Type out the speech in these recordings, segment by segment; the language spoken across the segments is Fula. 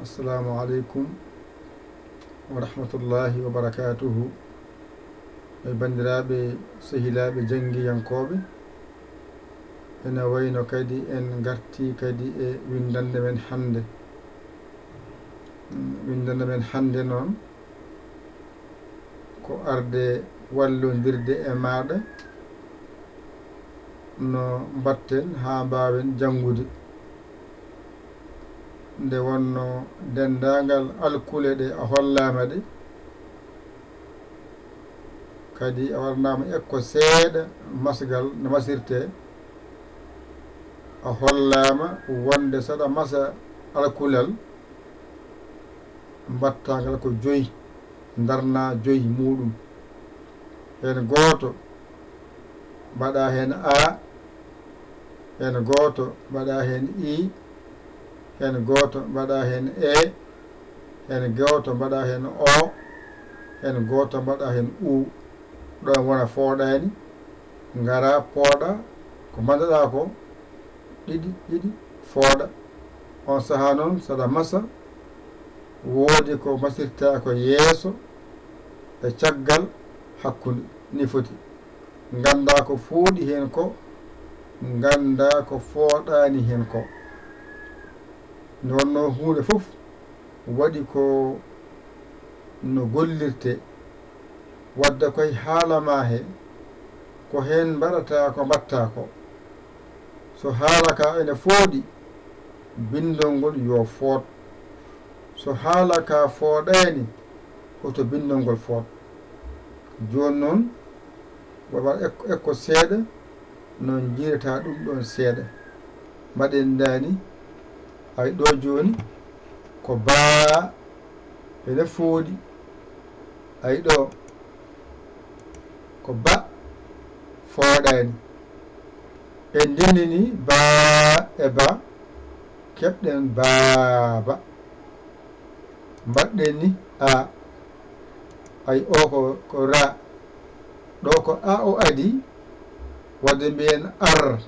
assalamu aleykum wa rahmatullahi wa barakatuhu bandiraɓe sehilaɓe jangguiyankoɓe ene wayno kadi en garti kadi e windande men hande windande men hande noon ko arde wallodirde e maɗa no mbatten ha mbawen janggude nde wonno dendagal alkule ɗe a hollama ɗe kadi a warnama ekko seeɗa masgal no masirte a hollama wonde saɗa masa alkulal mbattagal ko 5 darna 5 muɗum hen goto mbaɗa hen a hen goto mbaɗa hen i hen goto mbaɗa hen e hen goto mbaɗa hen o hen goto mbaɗa hen u ɗon wona fooɗani gara pooɗa ko mbanɗaɗa ko ɗiɗi fooɗa on saaha noon saɗa masa woodi ko masirta ko yeeso e caggal hakkude ni foti ganda ko fooɗi hen ko ganda ko fooɗani hen ko nde wonno hunde fof waɗi ko no gollirte wadda koye haalama he ko hen mbaɗata ko mbatta ko so haala ka ene fooɗi bindol ngol yo fooɗ so haala ka fooɗani hoto bindol ngol fooɗ joni noon wawa ekko seeɗa non jiirata ɗum ɗon seeɗa mbaɗen dani ay ɗo joni ko baa ene fooɗi ay ɗo ko ba fooɗani en ndendini baa e ba keɓɗen baaba mbaɗɗen ni a ay o ko ra ɗo ko a o adi wadde mbiyen ar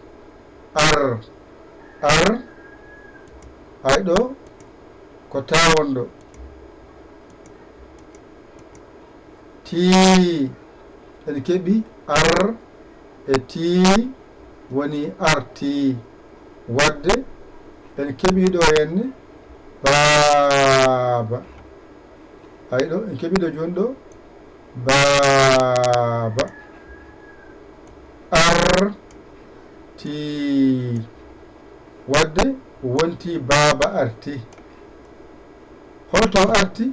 ay ɗo ko tawondo tii en keɓi ar e tii woni arti wadde en keɓi ɗo henne baaba ay ɗo en keɓi ɗo joni ɗo baaba arti wadde wonti baaba arti holto arti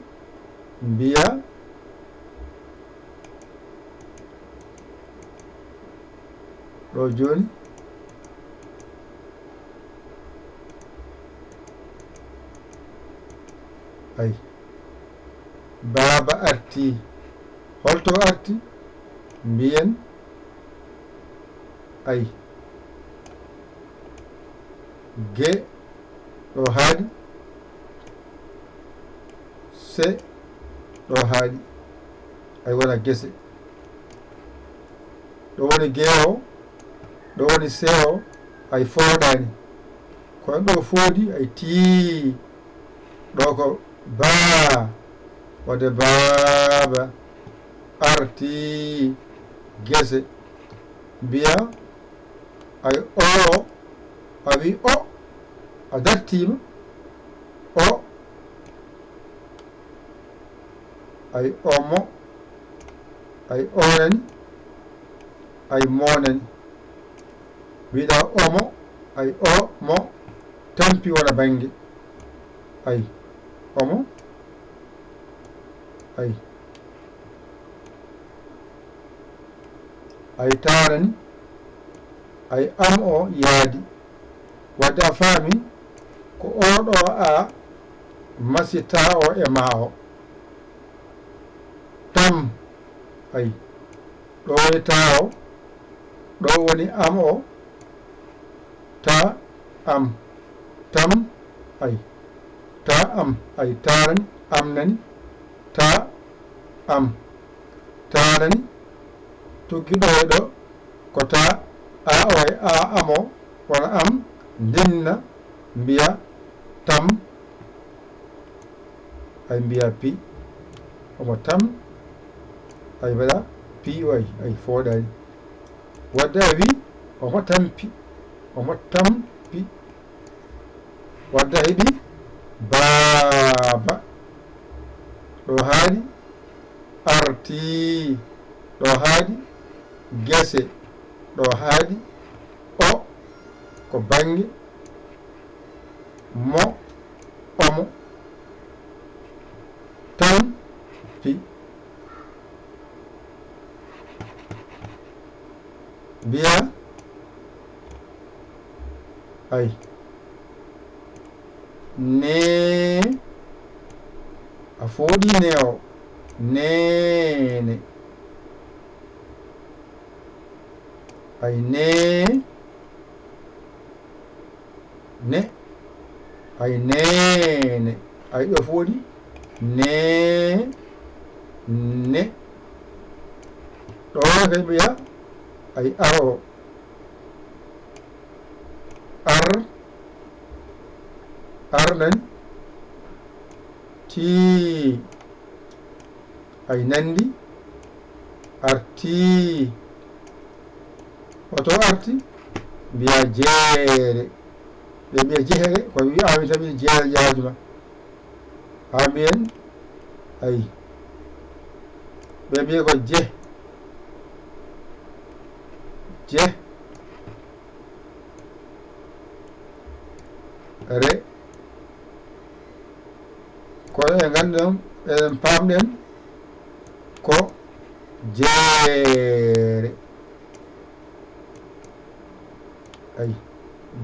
mbiya ɗo joni ay baaba arti holto arti mbiyen ay ge ɗo haaɗi se ɗo haaɗi ay wona gese ɗo woni geewo ɗo woni sewo ay fooɗani kono ɗo fooɗi ay tii ɗo ko baa wadde baaba arti gese mbiya ay o a wi o a dartima o ay omo ay onani ay monani wiɗa omo ay o mo tampi wona banggue ay omo ay tarani ay am o yaadi wadde a faami ko oɗo a masita o e ma o tam ay ɗo woni ta o ɗo woni am o ta am tam ay ta am ay tarani am nani ta am tarani tuggiɗo e ɗo ko ta a o e a amo wona am ndinna mbiya tam ay mbiya pi omo tam ay mbaɗa pi o ay fooɗani wadde a wi omo tampi omo tampi wadde a heɓi baaba ɗo haaɗi arti ɗo haaɗi gese ɗo haaɗi o ko bange mo omo tampi mbiya ay ne a fooɗi ne o nene ay ne ay nene ay ɗo fooɗi ne ɗo kay mbiya ay aro ar nani ti ay nandi arti oto arti mbiya jeere ɓe mbiya jehere ko wi ami tan mbiya jeere jaajuma ha mbiyen ay ɓe mbiya ko je re kono e gandi ɗon eɗen pamɗen ko jeere ay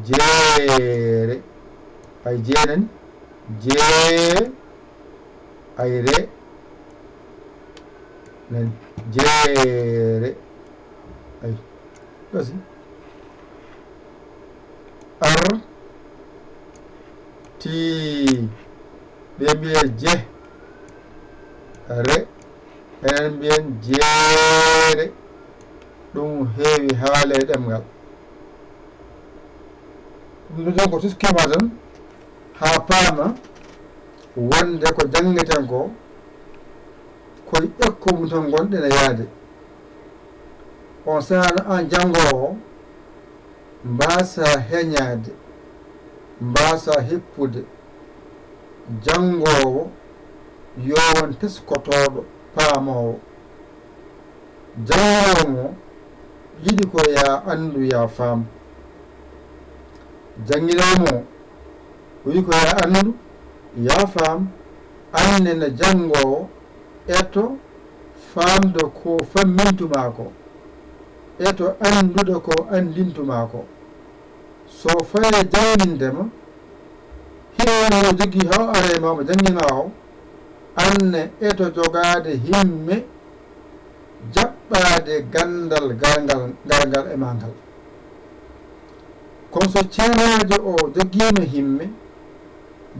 jeere ay jeenani jee ay re nani jeere ay ɗosi ar ti ɓe mbiye je re enen mbiyen jeere ɗum heewi haala e ɗemgal ɗum ɗon ko tuskima tan ha paama wonde ko jangeten ko koye ƴakko mum tan gonɗen e yaade on sahano an jangowo mbasa heñade mbasa heppude jangowo yowon teskotoɗo paamowo jangowo mo yiɗi ko ya andu ya faam janginomo o yiɗi ko ya andu ya faam annene jangowo eto famde ko fammintuma ko eto andude ko andintuma ko so faye jangindema hiwano jogui haw arema mo jangina o anne eto jogade himme jaɓɓade gandal galgal e mangal kono so ceerajo o joguino himme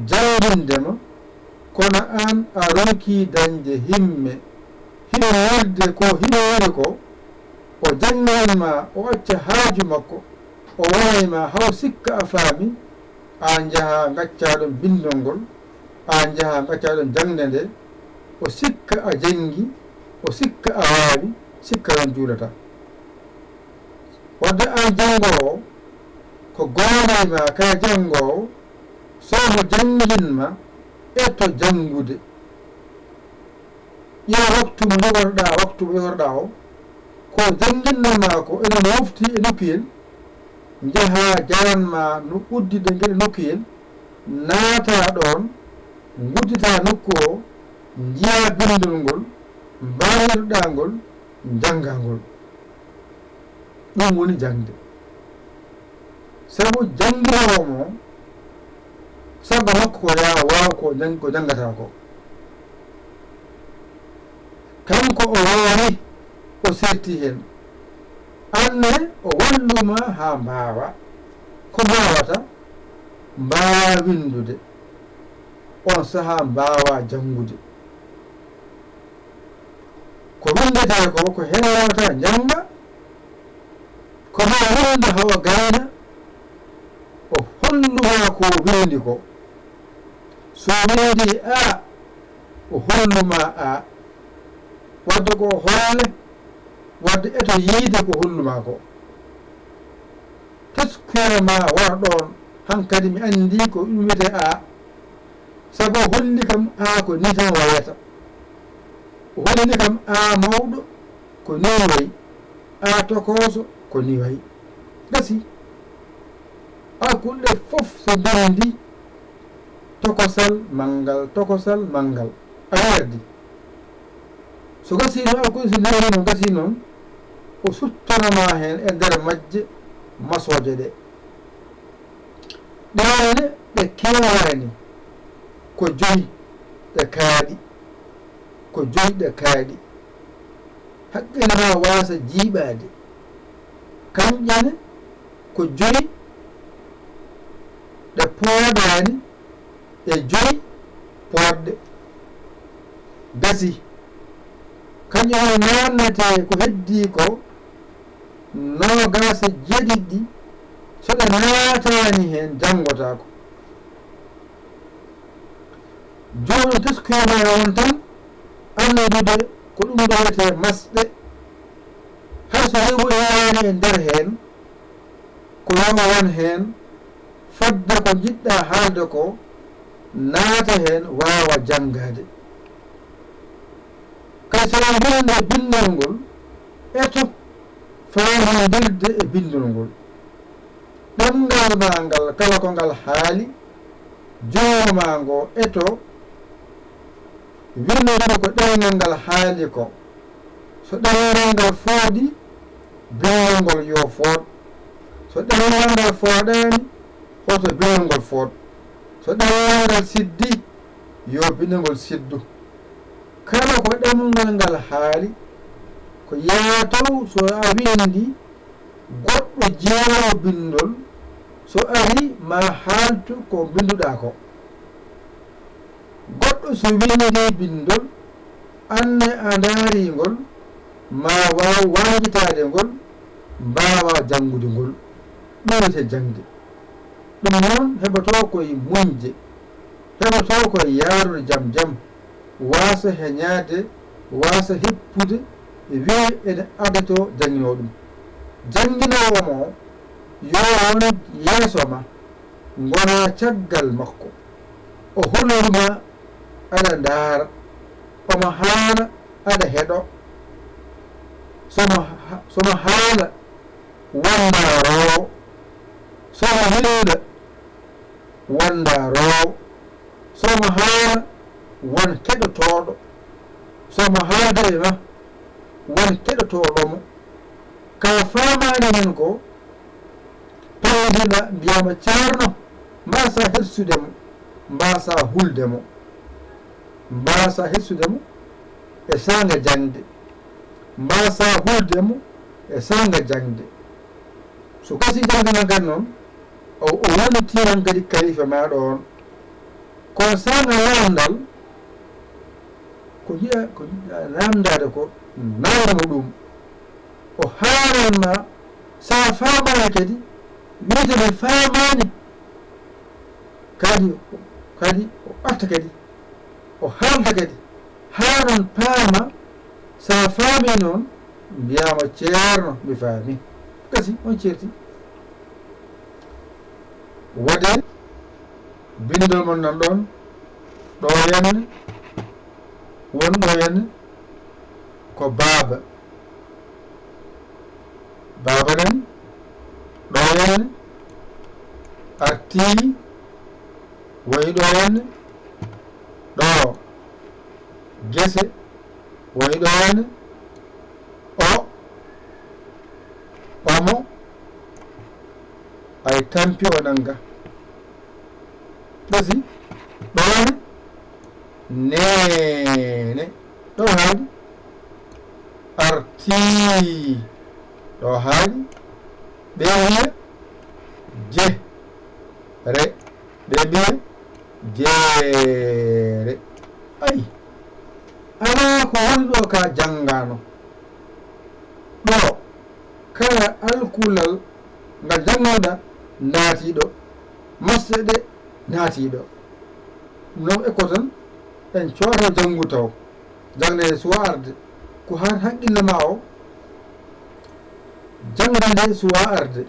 jangindema kono an a ronki dañde himme hino wirde ko hino woni ko o janginma o acca haaju makko o wonayma haw sikka a faami an jaha gaccaɗon bindol ngol an jaha gaccaɗon jangde nde o sikka a jangi o sikka a waawi sikka yon juulata wadde an jangowo ko gonayma kaya jangowo somo janginma eto jangude ƴeew waktu mo jogorɗa o ko janginnoma ko ene mofti e nokkuyel jaha jaranma no uddide gueɗe nokkuyel naata ɗon guddita nokku o jiya bindol ngol mbawirɗa ngol janga ngol ɗum woni jangde sabu janginowo mo sabu makko ko ya waw ko jangata ko kanko o wawi o serti hen anne o walluma ha mbawa ko mbawata mbawa windude on saaha mbawa jangude ko windete ko hewata janga ko ma wonde hawa gayna o holluma ko windi ko so windi a o holluma a wadde ko holle wadde eto yiide ko holluma ko teskuya ma wara ɗon hankadi mi andi ko ɗum wiyete a sabu o holli kam a ko ni tan wayata o holli kam a mawɗo ko ni wayi a tokoso ko ni wayi gasi alkulɗe fof so bindi tokosal manggal a yardi so gasi no alkulɗe so nawi noon gasi noon o suttanama hen e nder majje masoje ɗe ɗane ɗe kewani ko joyi ɗe kaaɗi ko joyi ɗe kaaɗi haqqene ma wasa jiiɓade kanƴane ko joyi ɗe pooɗani e joyi poɗɗe gasi kañƴone namnete ko heddi ko nogas e jeeɗiɗɗi so ɗe naatani hen janggotako joni teskuema on tan annodude ko ɗum ɗo wiyete masɗe hay so rewu yani e nder hen ko yama won hen fadde ko jiɗɗa haalde ko naata hen wawa janggade kay so wonde bindol ngol eto faamodirde e bindol ngol ɗemngal ma ngal kala ko ngal haali jooma ngo eto winnoɗo ko ɗemngal ngal haali ko so ɗemngal ngal fooɗi bindol ngol yo fooɗ so ɗemngal ngal fooɗani hoto bindol ngol fooɗ so ɗemngal ngal siddi yo bindol ngol siddu kala ko ɗemngal ngal haali ko yaatow so a windi goɗɗo jeewo bindol so ari ma haaltu ko binduɗa ko goɗɗo so windi bindol anne a daari ngol ma waw wawitade ngol mbawa janngude ngol ɗum wiyete jangde ɗum noon heɓoto koye muñje heɓoto koye yaarude jam jam wasa heñade wasa heppude wi ene adato jangino ɗum janginowo mo yo won yeeso ma gona caggal makko o holorma aɗa ndaara omo haala aɗa heɗo somo haala wonda rowo somo hilda wonda rowo somo haala won keɗotoɗo somo haalda e ma won keɗotoɗomo ka famani hen ko pawdima mbiyama ceerno mbasa hersudemo mbasa huldemo mbasa hersudemo e sanga jangde mbasa huldemo e sanga jangde so kasi jangdema gan noon o wonitiran kadi kalifa maɗo on kono sanga lamdal ko jiɗa namdade ko nawramo ɗum o haaranma sa famani kadi wiyetemi famani kadi o arta kadi o haalta kadi hanon paama sa faami noon mbiyama ceerno mi faami kasi on ceerti waɗe bindol mon nan ɗon ɗo henne wonɗo henne ko baaba nan ɗo henne artii woni ɗo henne ɗo gese woni ɗo henne omo ay tampi o nanga ɓasi ɗo henne nene ɗo haali artii ɗo haali ɓe wiya re ɓe mbiya jeere ayi ala ko woni ɗo ka janngano ɗo kala alkulal ngal jangoɗa naatiɗo masɗe ɗe naatiɗo ɗum noon ekko tan en cooto janngu taw jangde suwa arde ko han haqqille ma o jangde suwa arde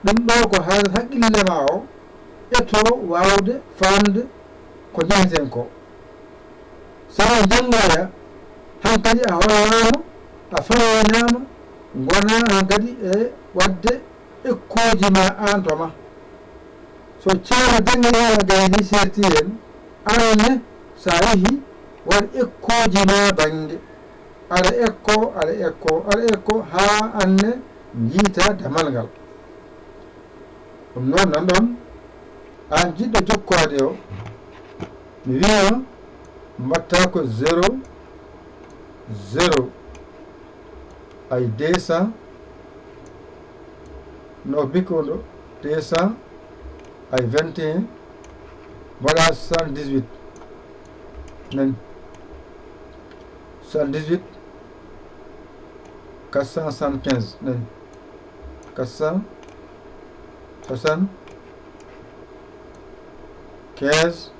ɗum ɗo ko han haqqille ma o eto wawde famde ko jangten ko sawa jangoya hankadi a hollama a fawoñama gona hankadi e wadde ekkoji ma an toma so ceerno jangiɗaɗa gayni serti hen anne sa yeehi waɗ ekkoji ma banggue aɗa ekko ha anne jiita damal ngal ɗum noon nan ɗon an jiɗɗo jokkode o mi wima mbatta ko 0 0 ay 200 no bikoɗo 200 ay 21 mbaɗa 78 nani 78 475 nani 475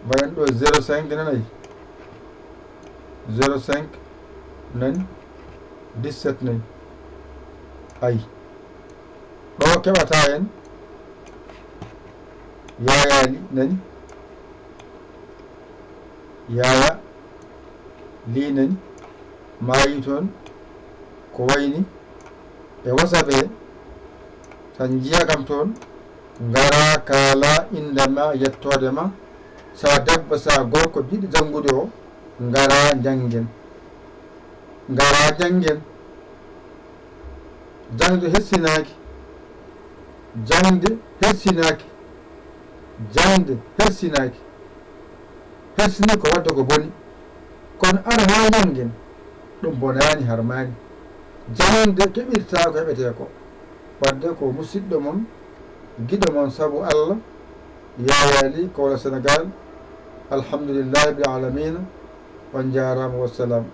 mbaɗen ɗo 05 nanayi 05 nani 17 nani ayi ɗo keɓata hen yayali nani yaya li nani mayi toon ko wayni e wasaɓe tan jiya kam toon ngara kaala indema yettode ma sa debbo sa gorko jiɗi janngude o ngara janggen jangde hersinaki hersini ko wadde ko boni kono ara ha janggen ɗum bonani harmani jangde keɓirta ko heɓete ko wadde ko musidɗo mon giɗo mon saabu Allah yayali kowla Sénégal alhamdulillahi rabbil alamina on jarama wassalam